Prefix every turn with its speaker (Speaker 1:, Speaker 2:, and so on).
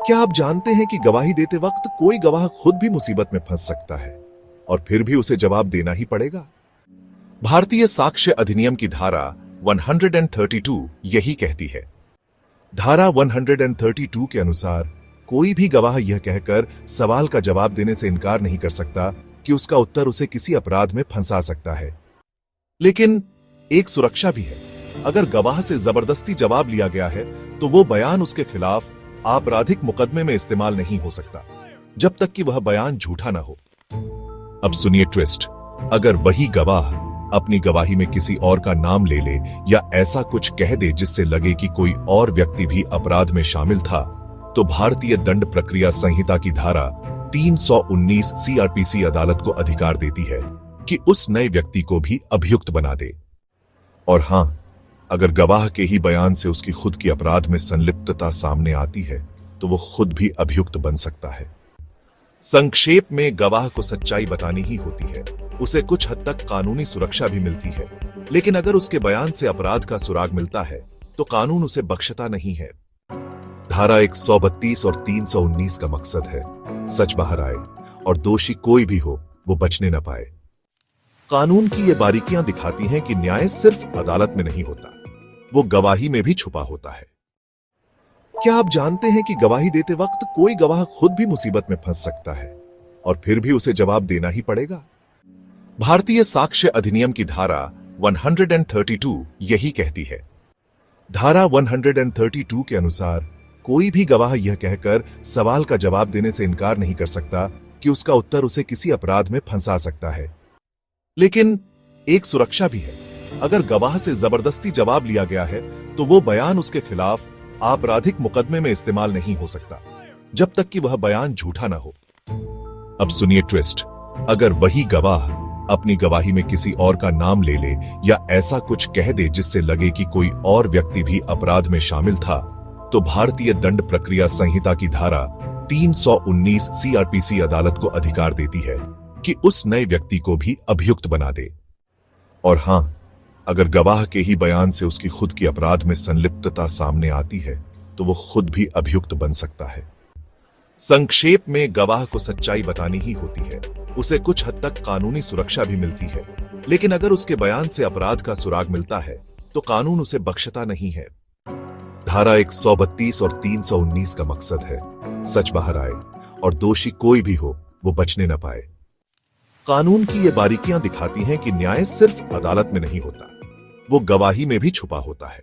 Speaker 1: क्या आप जानते हैं कि गवाही देते वक्त कोई गवाह खुद भी मुसीबत में फंस सकता है और फिर भी उसे जवाब देना ही पड़ेगा। भारतीय साक्ष्य अधिनियम की धारा 132 यही कहती है। धारा 132 के अनुसार कोई भी गवाह यह कहकर सवाल का जवाब देने से इनकार नहीं कर सकता कि उसका उत्तर उसे किसी अपराध में फंसा सकता है। लेकिन एक सुरक्षा भी है। अगर गवाह से जबरदस्ती जवाब लिया गया है तो वो बयान उसके खिलाफ आपराधिक मुकदमे में इस्तेमाल नहीं हो सकता जब तक कि वह बयान झूठा ना हो। अब सुनिए ट्विस्ट। अगर वही गवाह अपनी गवाही में किसी और का नाम ले ले या ऐसा कुछ कह दे जिससे लगे कि कोई और व्यक्ति भी अपराध में शामिल था, तो भारतीय दंड प्रक्रिया संहिता की धारा 319 सीआरपीसी अदालत को अधिकार देती है कि उस नए व्यक्ति को भी अभियुक्त बना दे। और हां, अगर गवाह के ही बयान से उसकी खुद की अपराध में संलिप्तता सामने आती है तो वो खुद भी अभियुक्त बन सकता है। संक्षेप में गवाह को सच्चाई बतानी ही होती है। उसे कुछ हद तक कानूनी सुरक्षा भी मिलती है, लेकिन अगर उसके बयान से अपराध का सुराग मिलता है तो कानून उसे बख्शता नहीं है। धारा 132 और 319 का मकसद है सच बाहर आए और दोषी कोई भी हो वो बचने न पाए। कानून की ये बारीकियां दिखाती हैं कि न्याय सिर्फ अदालत में नहीं होता, वो गवाही में भी छुपा होता है। क्या आप जानते हैं कि गवाही देते वक्त कोई गवाह खुद भी मुसीबत में फंस सकता है और फिर भी उसे जवाब देना ही पड़ेगा? भारतीय साक्ष्य अधिनियम की धारा 132 यही कहती है। धारा 132 के अनुसार कोई भी गवाह यह कहकर सवाल का जवाब देने से इनकार नहीं कर सकता कि उसका उत्तर उसे किसी अपराध में फंसा सकता है। लेकिन एक सुरक्षा भी है। अगर गवाह से जबरदस्ती जवाब लिया गया है तो वो बयान उसके खिलाफ आपराधिक मुकदमे में इस्तेमाल नहीं हो सकता जब तक कि वह बयान झूठा ना हो। अब सुनिए ट्विस्ट। अगर वही गवाह अपनी गवाही में किसी और का नाम ले ले या ऐसा कुछ कह दे जिससे लगे कि कोई और व्यक्ति भी अपराध में शामिल था, तो भारतीय दंड प्रक्रिया संहिता की धारा 319 सीआरपीसी अदालत को अधिकार देती है कि उस नए व्यक्ति को भी अभियुक्त बना दे। और हां, अगर गवाह के ही बयान से उसकी खुद की अपराध में संलिप्तता सामने आती है तो वो खुद भी अभियुक्त बन सकता है। संक्षेप में गवाह को सच्चाई बतानी ही होती है। उसे कुछ हद तक कानूनी सुरक्षा भी मिलती है, लेकिन अगर उसके बयान से अपराध का सुराग मिलता है तो कानून उसे बख्शता नहीं है। धारा 132 और 319 का मकसद है सच बाहर आए और दोषी कोई भी हो वो बचने न पाए। कानून की ये बारीकियां दिखाती हैं कि न्याय सिर्फ अदालत में नहीं होता, वो गवाही में भी छुपा होता है।